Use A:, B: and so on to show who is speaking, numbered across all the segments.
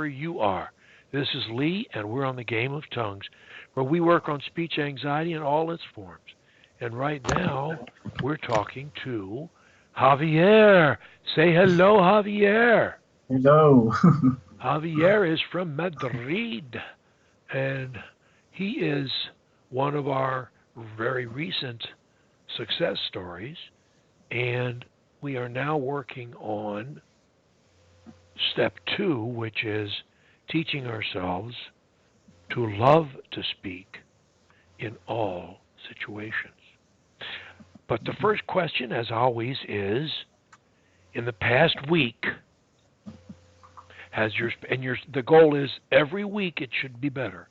A: wherever you are. This is Lee, and we're on the Game of Tongues, where we work on speech anxiety in all its forms. And right now, we're talking to Javier. Say hello, Javier.
B: Hello.
A: Javier is from Madrid, and he is one of our very recent success stories. And we are now working on step 2, which is teaching ourselves to love to speak in all situations. But the first question, as always, is in the past week, has the goal is every week it should be better.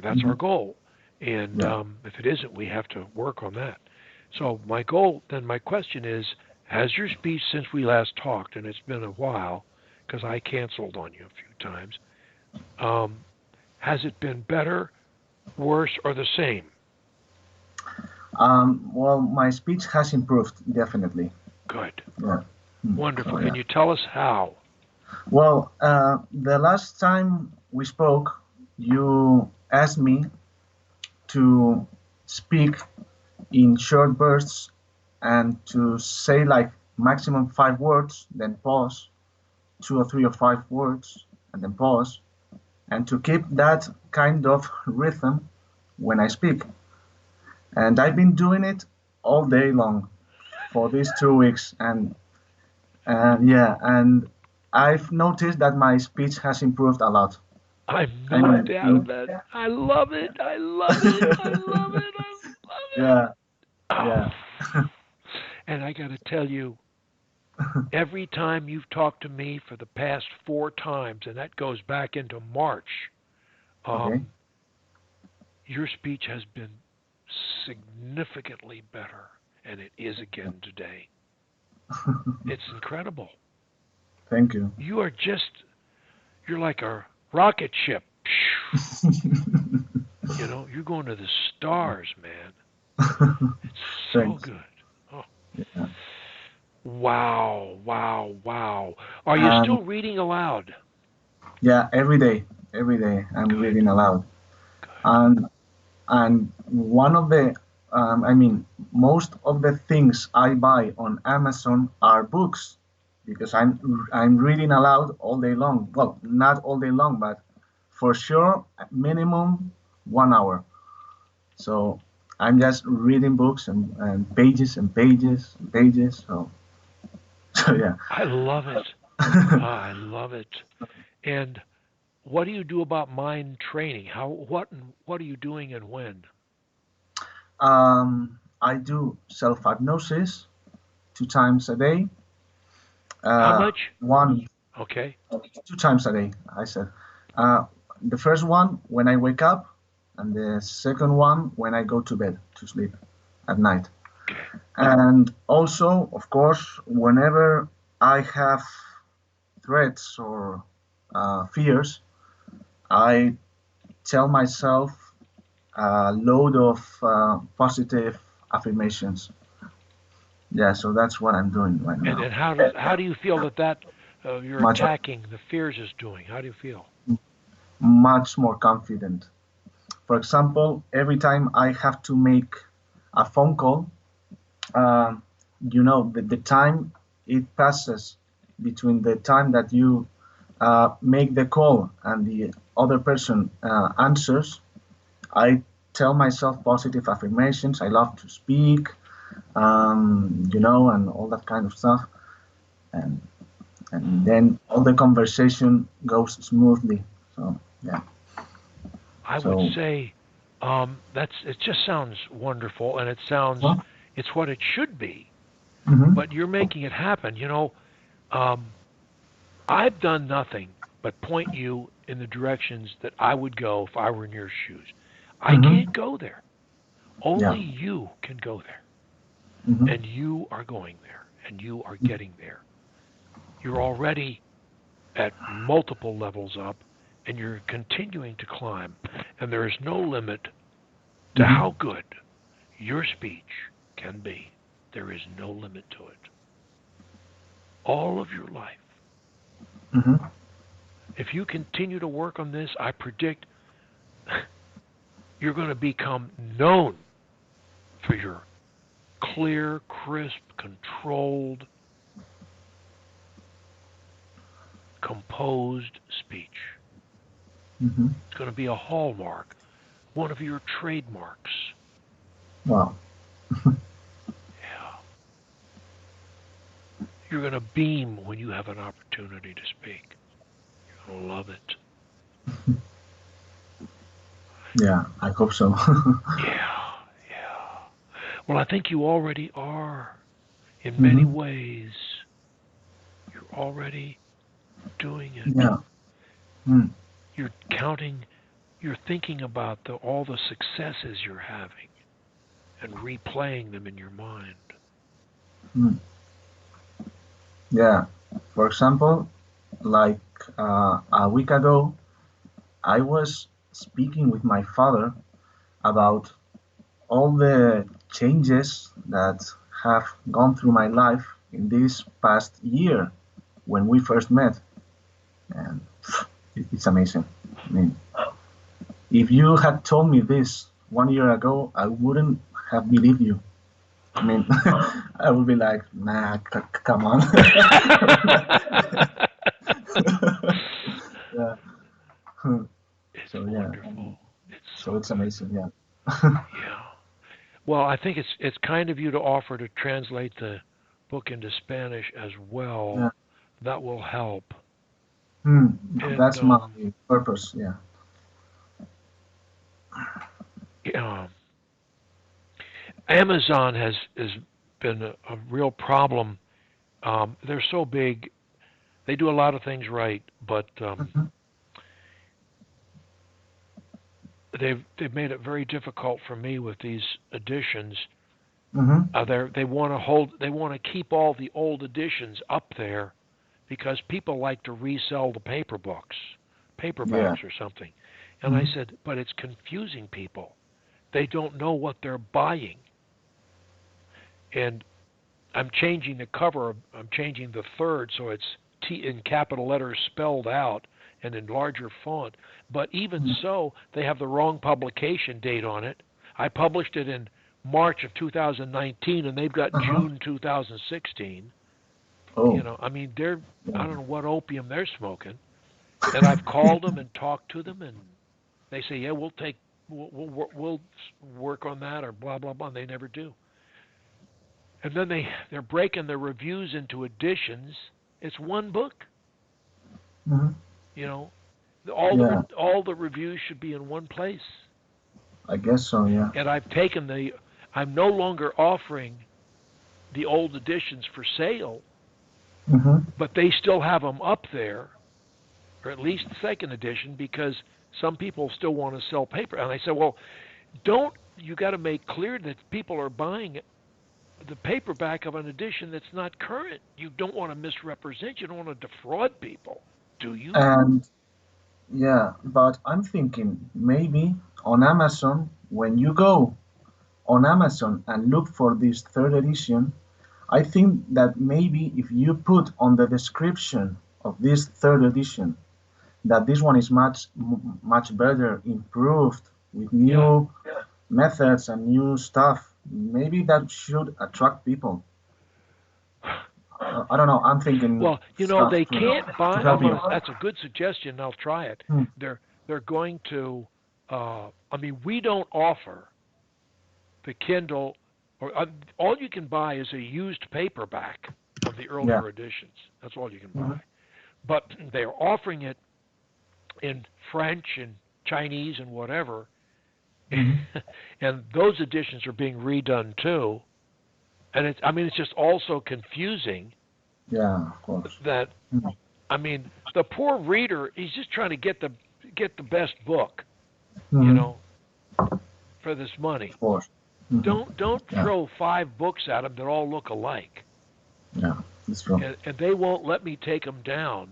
A: That's our goal. And if it isn't, we have to work on that. So my question is, has your speech since we last talked, and it's been a while because I canceled on you a few times, has it been better, worse, or the same?
B: Well, my speech has improved, definitely.
A: Good.
B: Yeah.
A: Wonderful.
B: Yeah.
A: Can you tell us how?
B: Well, the last time we spoke, you asked me to speak in short bursts and to say like maximum 5 words, then pause, 2 or 3 or 5 words, and then pause, and to keep that kind of rhythm when I speak. And I've been doing it all day long for these 2 weeks, and I've noticed that my speech has improved a lot.
A: I've
B: I
A: no
B: mean,
A: doubt that I love it. I love it. I love it. I love it.
B: yeah, yeah.
A: Oh. And I got to tell you, every time you've talked to me for the past 4 times, and that goes back into March,
B: Okay.
A: your speech has been significantly better, and it is again today. It's incredible.
B: Thank you.
A: You're like a rocket ship. You're going to the stars, man. It's so
B: Thanks.
A: good. Oh,
B: Yeah.
A: wow, wow, wow. Are you
B: Um,
A: still reading aloud?
B: yeah, every day I'm
A: Good,
B: reading aloud.
A: good.
B: And one of the, I mean, most of the things I buy on Amazon are books because I'm reading aloud all day long. Well, not all day long, but for sure, minimum 1 hour. So I'm just reading books and pages and pages and pages. So, so yeah.
A: I love it. I love it. And what do you do about mind training? What are you doing and when?
B: I do self-hypnosis 2 times a day.
A: How
B: Uh,
A: much?
B: one,
A: Okay.
B: 2 times a day, I said. Uh, the first one when I wake up, and the second one when I go to bed to sleep at night.
A: Okay.
B: And also, of course, whenever I have threats or fears, I tell myself a load of positive affirmations. Yeah, so that's what I'm doing right
A: And
B: now.
A: and how do you feel that you're
B: Much
A: attacking the fears is doing? How do you feel?
B: much more confident. For example, every time I have to make a phone call, uh, the time it passes between the time that you make the call and the other person answers, I tell myself positive affirmations. I love to speak, and all that kind of stuff. And and then all the conversation goes smoothly. So yeah.
A: I would
B: So
A: say it just sounds wonderful, and
B: well,
A: it's what it should be.
B: hmm
A: But you're making it happen. Um, I've done nothing but point you in the directions that I would go if I were in your shoes. I
B: hmm
A: can't go there.
B: yeah.
A: Only you can go there.
B: hmm
A: And you are going there. And you are getting there. You're already at multiple levels up, and you're continuing to climb. And there is no limit to
B: hmm
A: how good your speech can be. There is no limit to it. All of your life.
B: hmm
A: If you continue to work on this, I predict you're going to become known for your clear, crisp, controlled, composed speech.
B: Hmm.
A: It's going to be a hallmark, one of your trademarks.
B: Wow.
A: Yeah. You're going to beam when you have an opportunity to speak. You're going to love it.
B: Yeah, I hope so.
A: Yeah, yeah. Well, I think you already are. In many
B: Hmm.
A: ways, you're already doing it.
B: Yeah. Mm.
A: You're counting, you're thinking about all the successes you're having and replaying them in your mind.
B: Mm. Yeah. For example, like a week ago, I was speaking with my father about all the changes that have gone through my life in this past year when we first met. And it's amazing. I mean, if you had told me this 1 year ago, I wouldn't have believed you. I mean, I would be like, nah, come on. Yeah.
A: It's
B: So yeah,
A: wonderful. It's
B: so
A: so
B: it's
A: good.
B: amazing. Yeah.
A: Yeah. Well, I think it's kind of you to offer to translate the book into Spanish as well.
B: Yeah.
A: That will help.
B: Hmm.
A: And
B: That's my purpose. Yeah.
A: yeah, Amazon has been a real problem. They're so big. They do a lot of things right, but
B: Hmm.
A: they've made it very difficult for me with these editions.
B: Hmm.
A: They want to keep all the old editions up there because people like to resell the
B: Yeah.
A: paperbacks or something. And I
B: Hmm.
A: said, but it's confusing people. They don't know what they're buying. And I'm changing the cover. I'm changing the third so it's T in capital letters spelled out and in larger font. But even so, they have the wrong publication date on it. I published it in March of 2019 and they've got
B: Uh-huh.
A: June 2016.
B: Oh.
A: I mean, they're
B: Yeah.
A: I don't know what opium they're smoking. And I've called them and talked to them and they say, "Yeah, we'll work on that or blah blah blah." And they never do. And then they're breaking the reviews into editions. It's one book,
B: Hmm.
A: you know.
B: Yeah.
A: All the reviews should be in one place.
B: I guess so. Yeah.
A: And I'm no longer offering the old editions for sale,
B: Hmm.
A: but they still have them up there, or at least the second edition, because some people still want to sell paper. And I said, well, don't you got to make clear that people are buying the paperback of an edition that's not current. You don't want to misrepresent. You don't want to defraud people, do you?
B: And yeah, but I'm thinking maybe on Amazon, when you go on Amazon and look for this third edition, I think that maybe if you put on the description of this third edition that this one is much better, improved with
A: Yeah.
B: new methods and new stuff, maybe that should attract people. I don't know. I'm thinking
A: Well,
B: stuff
A: they can't
B: to
A: buy.
B: help you.
A: That's a good suggestion. I'll try it.
B: Hmm.
A: They're going to. I mean, we don't offer the Kindle, or all you can buy is a used paperback of the
B: Yeah.
A: earlier editions. That's all you can
B: Hmm.
A: buy. But they're offering it in French and Chinese and whatever,
B: Hmm.
A: and those editions are being redone too. And it's just also confusing
B: Yeah, of course.
A: that
B: Hmm.
A: I mean, the poor reader, he's just trying to get the best book, you
B: Hmm.
A: know, for this money.
B: Of course. Hmm.
A: Don't
B: Yeah.
A: throw five books at him that all look alike,
B: Yeah, it's true.
A: and they won't let me take them down.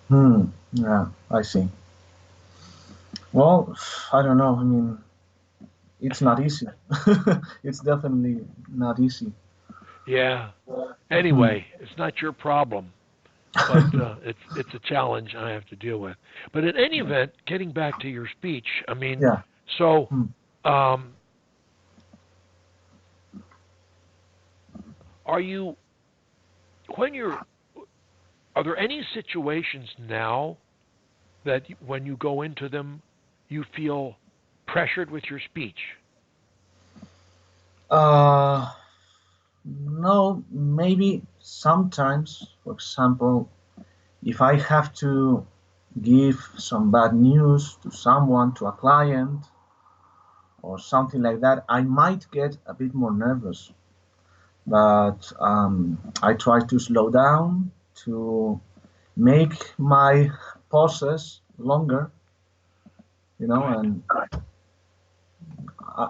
B: Hmm. Yeah, I see. Well, I don't know. I mean, it's not easy. It's definitely not easy.
A: Yeah.
B: Hmm.
A: Anyway, it's not your problem. but it's a challenge I have to deal with. But in any event, getting back to your speech, I mean,
B: Yeah.
A: so
B: Mm.
A: um, are you when you're are there any situations now that when you go into them, you feel pressured with your speech?
B: Uh, no, maybe sometimes, for example, if I have to give some bad news to someone, to a client, or something like that, I might get a bit more nervous. But I try to slow down, to make my pauses longer,
A: Good.
B: and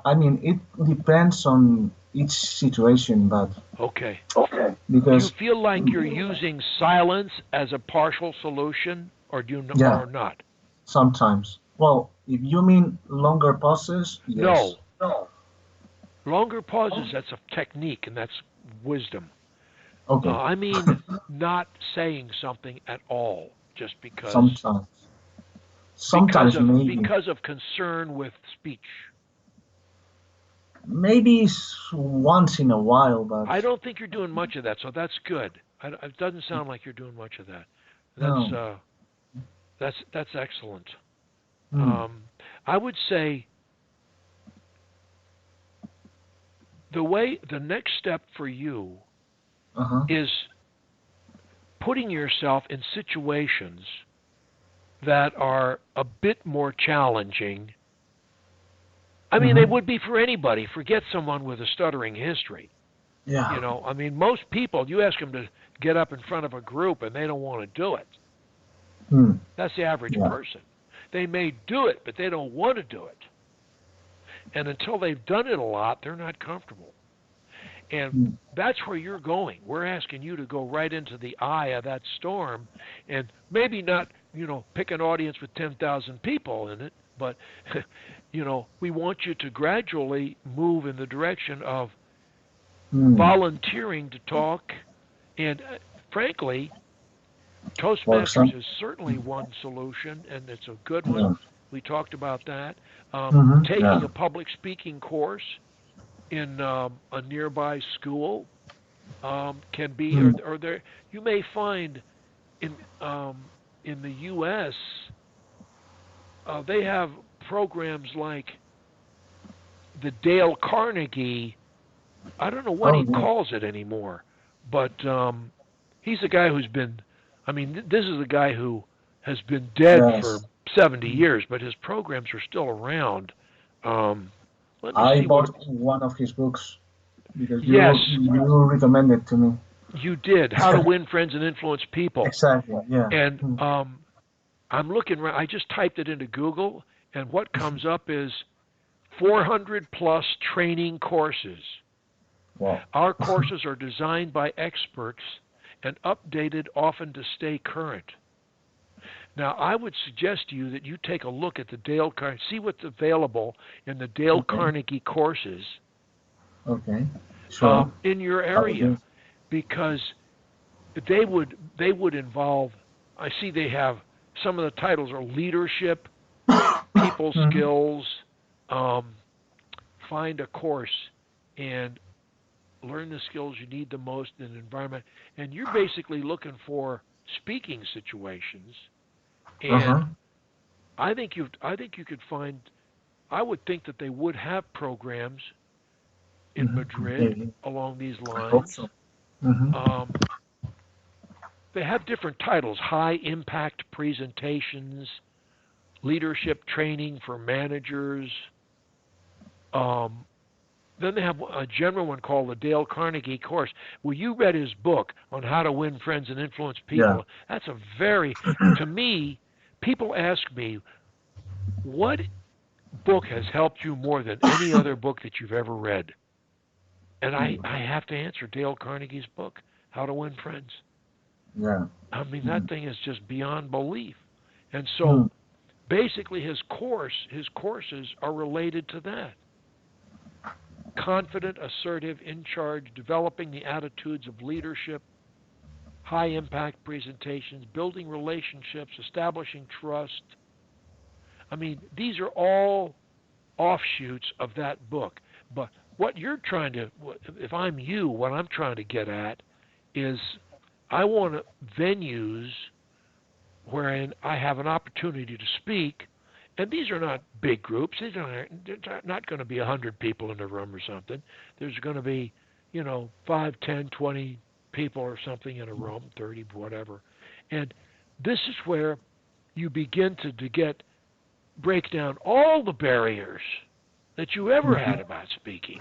B: I mean, it depends on each situation, but
A: Okay. Do you
B: because,
A: feel like you're using silence as a partial solution, or
B: yeah,
A: or not?
B: sometimes. Well, if you mean longer pauses, yes.
A: No. Longer pauses, that's a technique and that's wisdom.
B: Okay,
A: I mean, not saying something at all just
B: sometimes. Sometimes maybe.
A: because of concern with speech.
B: Maybe once in a while, but
A: I don't think you're doing much of that, so that's good. It doesn't sound like you're doing much of that. That's
B: no.
A: uh, that's excellent.
B: Hmm.
A: Um, I would say the next step for you
B: Uh-huh.
A: is putting yourself in situations that are a bit more challenging. I mean, they
B: Mm-hmm.
A: would be for anybody. Forget someone with a stuttering history.
B: Yeah.
A: I mean, most people, you ask them to get up in front of a group and they don't want to do it.
B: Hmm.
A: That's the average
B: Yeah.
A: person. They may do it, but they don't want to do it. And until they've done it a lot, they're not comfortable. And
B: Hmm.
A: that's where you're going. We're asking you to go right into the eye of that storm and maybe not, pick an audience with 10,000 people in it, but, we want you to gradually move in the direction of
B: Hmm.
A: volunteering to talk. And frankly,
B: For
A: Toastmasters
B: example.
A: is certainly one solution, and it's a good one.
B: Yeah.
A: We talked about that.
B: Mm-hmm.
A: Taking
B: Yeah.
A: a public speaking course in a nearby school can be,
B: Hmm.
A: or there you may find in the U.S. They have programs like the Dale Carnegie. I don't know what
B: Oh
A: he
B: yeah.
A: calls it anymore, but he's a guy who's been. I mean, this is a guy who has been dead for
B: Yes.
A: 70 years, but his programs are still around. Um, let me
B: I
A: see what.
B: bought one of his books because
A: Yes,
B: you recommended to me.
A: you did. How to Win Friends and Influence People.
B: Exactly. Yeah.
A: And
B: Hmm.
A: I'm looking. I just typed it into Google, and what comes up is 400 plus training courses.
B: Wow.
A: Our courses are designed by experts and updated often to stay current. Now, I would suggest to you that you take a look at the Dale Carnegie, see what's available in the Dale
B: Okay.
A: Carnegie courses
B: Okay. Sure.
A: in your
B: I will
A: area,
B: do.
A: because they would involve. I see they have some of the titles are leadership, people
B: Hmm.
A: skills, um, find a course, and learn the skills you need the most in an environment. And you're basically looking for speaking situations. And
B: Uh-huh.
A: I think you could find. I would think that they would have programs in
B: Hmm.
A: Madrid
B: Maybe.
A: along these
B: I hope
A: lines.
B: so. Hmm.
A: Um, they have different titles: high impact presentations, leadership training for managers. Um, Then they have a general one called the Dale Carnegie course. Well, you read his book on how to win friends and influence
B: Yeah.
A: people. That's a very, to me, people ask me, what book has helped you more than any other book that you've ever read? And
B: Hmm.
A: I have to answer Dale Carnegie's book, How to Win Friends.
B: Yeah.
A: I mean,
B: Hmm.
A: that thing is just beyond belief. And so
B: Hmm.
A: basically his courses are related to that. Confident, assertive, in charge, developing the attitudes of leadership, high impact presentations, building relationships, establishing trust. I mean, these are all offshoots of that book. But what you're trying to, if I'm you, what I'm trying to get at is I want venues wherein I have an opportunity to speak. And these are not big groups. They're not going to be 100 people in a room or something. There's going to be, 5, 10, 20 people or something in a room, 30, whatever. And this is where you begin to break down all the barriers that you ever had about speaking.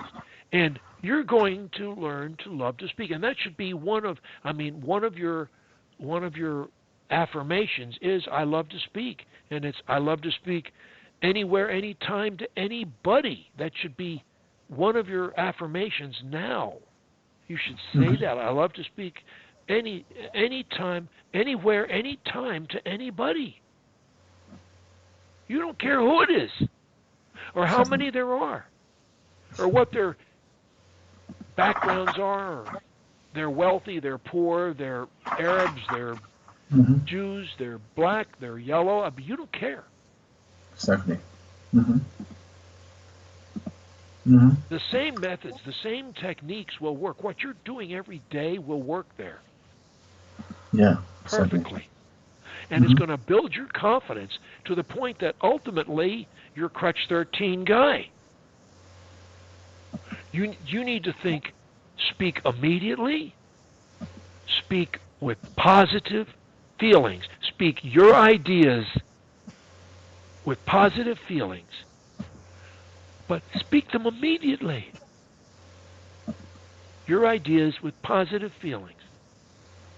A: And you're going to learn to love to speak. And that should be one of your affirmations is I love to speak. And it's I love to speak anywhere, anytime to anybody. That should be one of your affirmations now. You should say that. I love to speak anytime, anywhere, anytime to anybody. You don't care who it is, or how many there are, or what their backgrounds are, or they're wealthy, they're poor, they're Arabs, they're Jews, they're black, they're yellow. I mean, you don't care.
B: Exactly.
A: The same methods, the same techniques will work. What you're doing every day will work there.
B: Yeah.
A: Perfectly.
B: Exactly.
A: And it's going to build your confidence to the point that ultimately you're Crutch 13 guy. You need to speak immediately, speak with positive feelings, speak your ideas with positive feelings, but speak them immediately. Your ideas with positive feelings.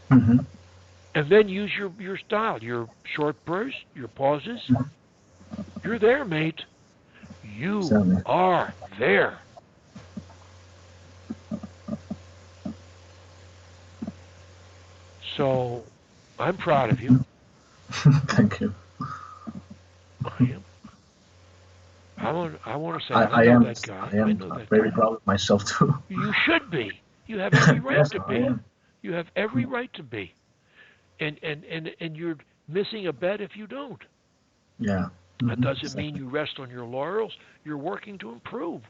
A: And then use your style, your short bursts, your pauses. You're there, mate. You
B: Exactly.
A: are there. So I'm proud of you.
B: Thank you.
A: I am. I want to say
B: I
A: I know
B: am
A: that guy.
B: I
A: I
B: am
A: know that
B: very
A: guy.
B: proud of myself too.
A: You should be. You have every right
B: Yes,
A: to
B: I
A: be.
B: am.
A: You have every right to be. And you're missing a bet if you don't.
B: Yeah.
A: That doesn't
B: Exactly.
A: mean you rest on your laurels. You're working to improve.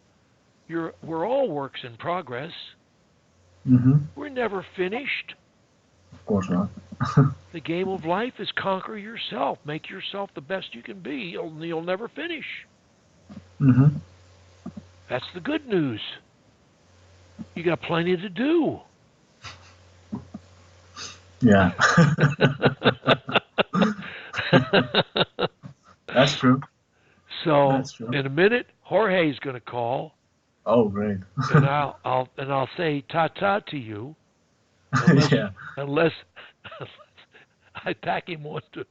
A: We're all works in progress. We're never finished.
B: Of course not.
A: The game of life is conquer yourself. Make yourself the best you can be. You'll never finish. That's the good news. You got plenty to do.
B: Yeah. That's true.
A: So
B: That's true.
A: in a minute, Jorge's going to call,
B: Oh, great.
A: and I'll say ta ta to you, unless
B: Yeah.
A: unless I tack him on to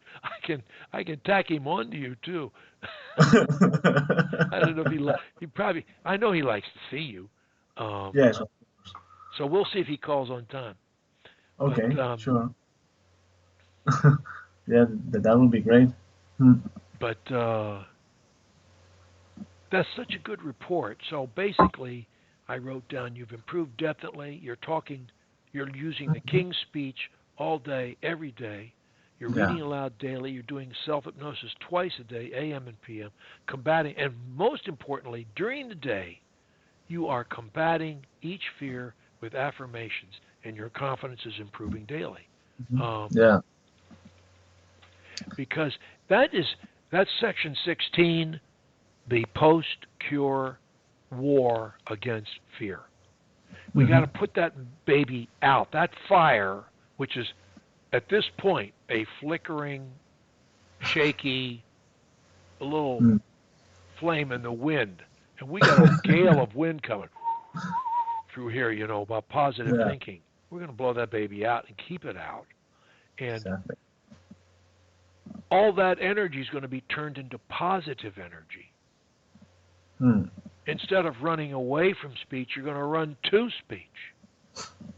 A: I can tack him on to you too. I don't know if he probably I know he likes to see you.
B: Yes.
A: So we'll see if he calls on time. But
B: Okay. Sure. Yeah, that would be great.
A: but that's such a good report. So basically, I wrote down you've improved definitely. You're using the King's speech all day, every day. You're
B: Yeah.
A: reading aloud daily. You're doing self hypnosis twice a day, AM and PM, combating, and most importantly, during the day, you are combating each fear with affirmations, and your confidence is improving daily.
B: Yeah.
A: Because that's section 16, the post-cure war against fear. We got to put that baby out. That fire, which is at this point a flickering, shaky, a little flame in the wind, and we got a gale of wind coming through here. About positive
B: Yeah.
A: thinking. We're going to blow that baby out and keep it out, and
B: Exactly.
A: all that energy is going to be turned into positive energy. Instead of running away from speech, you're going to run to speech.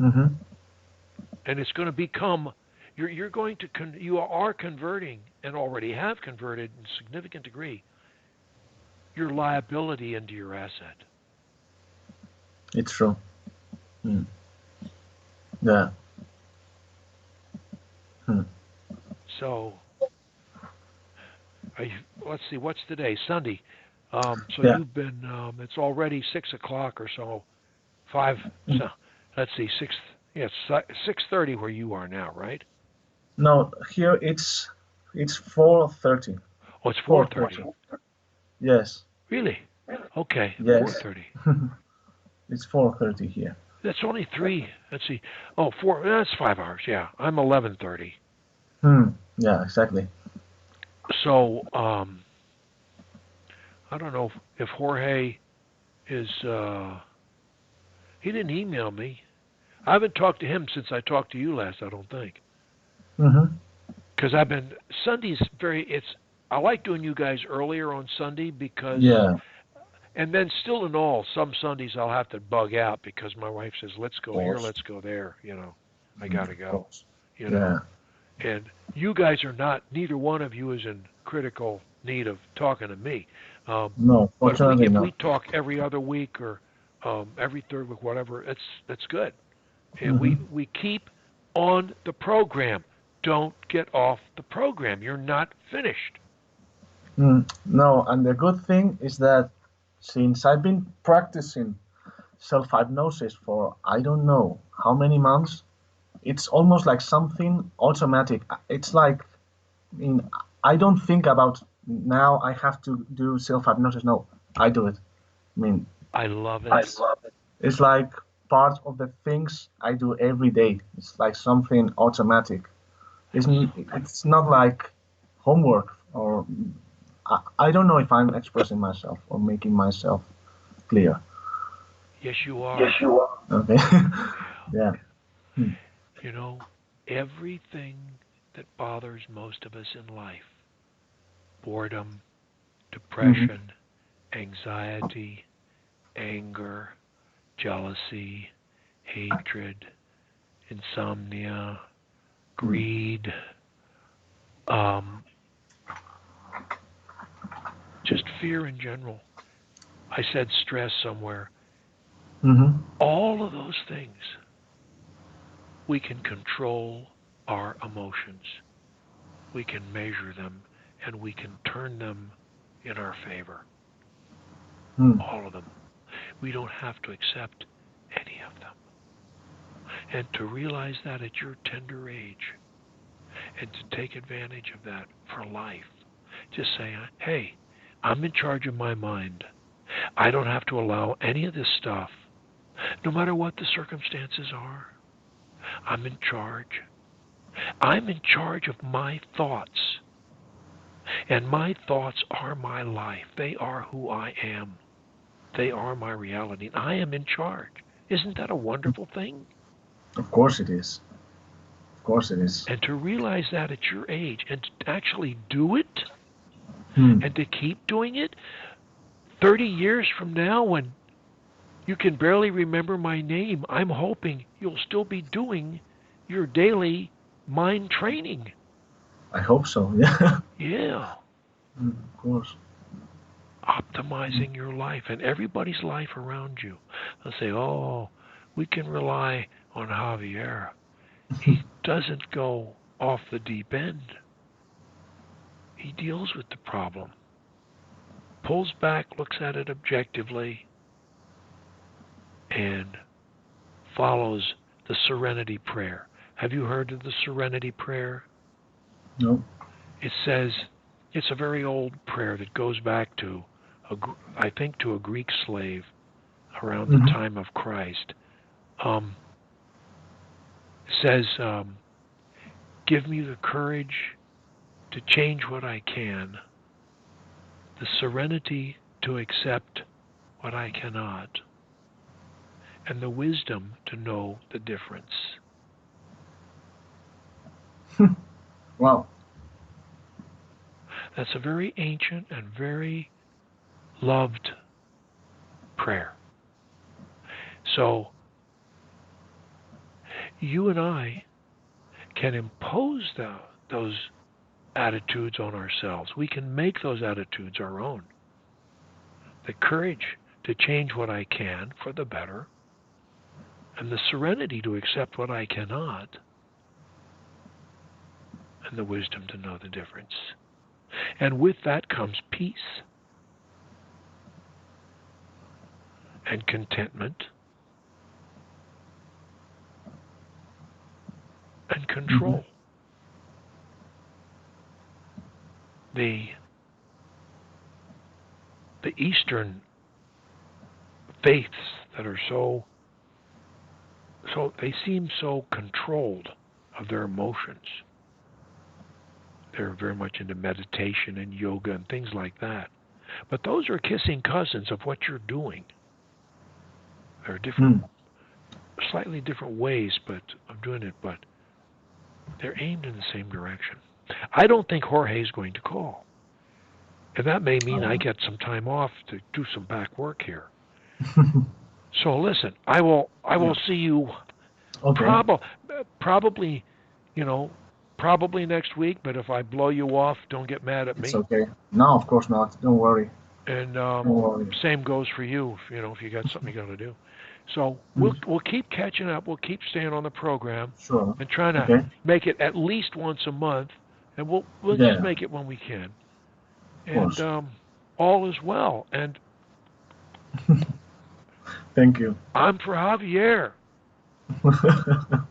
A: And it's going to become you are converting and already have converted in a significant degree your liability into your asset.
B: It's true. Yeah. Hmm.
A: So, I, let's see, what's today? Sunday. So
B: Yeah.
A: you've been, it's already 6 o'clock or so. 5,
B: Mm.
A: so, let's see, 6, yeah, it's 6:30 where you are now, right?
B: No, here it's 4:30.
A: Oh, it's
B: 4:30.
A: 4:30.
B: Yes.
A: Really? Okay,
B: Yes.
A: 4:30.
B: It's 4:30 here.
A: That's only 3. Let's see. Oh, 4, that's 5 hours. Yeah, I'm 11:30.
B: Hmm. Yeah, exactly.
A: So, I don't know if Jorge is, he didn't email me. I haven't talked to him since I talked to you last, I don't think.
B: Mm-hmm.
A: Because I've been, Sunday's I like doing you guys earlier on Sunday because,
B: Yeah.
A: and then still in all, some Sundays I'll have to bug out because my wife says, let's
B: Of
A: go here,
B: course.
A: let's go there, I
B: Mhm.
A: got to
B: Of
A: go,
B: course.
A: you know.
B: Yeah.
A: And you guys are not, neither one of you is in critical need of talking to me. Um,
B: No,
A: but if we
B: fortunately
A: if
B: not.
A: we talk every other week or every third week, whatever, that's good. And
B: Mm-hmm.
A: we keep on the program. Don't get off the program. You're not finished.
B: No, and the good thing is that since I've been practicing self-hypnosis for I don't know how many months, it's almost like something automatic. It's like, I mean, I don't think about now I have to do self-hypnosis. No, I do it. I mean,
A: I love it.
B: I love it. It's like part of the things I do every day. It's like something automatic. It's not like homework or I don't know if I'm expressing myself or making myself clear.
A: Yes, you are.
B: Yes, you are. Okay. Yeah. Hmm.
A: You know, everything that bothers most of us in life, boredom,
B: Mm-hmm.
A: depression, anxiety, anger, jealousy, hatred, insomnia, greed, um, just fear in general. I said stress somewhere.
B: Mm-hmm.
A: All of those things, we can control our emotions. We can measure them and we can turn them in our favor.
B: Hmm.
A: All of them. We don't have to accept any of them. And to realize that at your tender age and to take advantage of that for life. Just say, hey, I'm in charge of my mind. I don't have to allow any of this stuff, no matter what the circumstances are. I'm in charge. I'm in charge of my thoughts. And my thoughts are my life. They are who I am. They are my reality. And I am in charge. Isn't that a wonderful thing?
B: Of course it is. Of course it is.
A: And to realize that at your age and to actually do it
B: Hmm.
A: and to keep doing it 30 years from now when you can barely remember my name, I'm hoping you'll still be doing your daily mind training.
B: I hope so. Yeah.
A: Yeah.
B: Of course.
A: Optimizing your life and everybody's life around you. They'll say, oh, we can rely on Javier. He doesn't go off the deep end. He deals with the problem, pulls back, looks at it objectively, and follows the serenity prayer. Have you heard of the serenity prayer?
B: No.
A: It says it's a very old prayer that goes back to, I think, to a Greek slave around the
B: Mm-hmm.
A: time of Christ. It says, "Give me the courage to change what I can, the serenity to accept what I cannot, and the wisdom to know the difference."
B: Wow.
A: That's a very ancient and very loved prayer. So you and I can impose those attitudes on ourselves. We can make those attitudes our own. The courage to change what I can for the better, and the serenity to accept what I cannot. and the wisdom to know the difference. And with that comes peace and contentment and control. The Eastern faiths that are so they seem so controlled of their emotions. They're very much into meditation and yoga and things like that. But those are kissing cousins of what you're doing. There are different, slightly different ways of doing it, but they're aimed in the same direction. I don't think Jorge's going to call. And that may mean I get some time off to do some back work here. So listen, I will see you probably, probably next week, but if I blow you off, don't get mad at me.
B: It's okay. No, of course not. Don't worry.
A: And
B: Don't worry.
A: same goes for you, if you got something you got to do. So we'll keep catching up. We'll keep staying on the program.
B: Sure.
A: And trying to make it at least once a month, and we'll just make it when we can. And all is well. And
B: thank you.
A: I'm for Javier.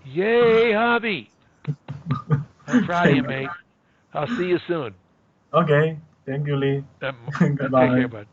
A: Yay, Javi. I'm proud of you, mate. I'll see you soon.
B: Okay. Thank you, Lee.
A: Goodbye. Take care, bud.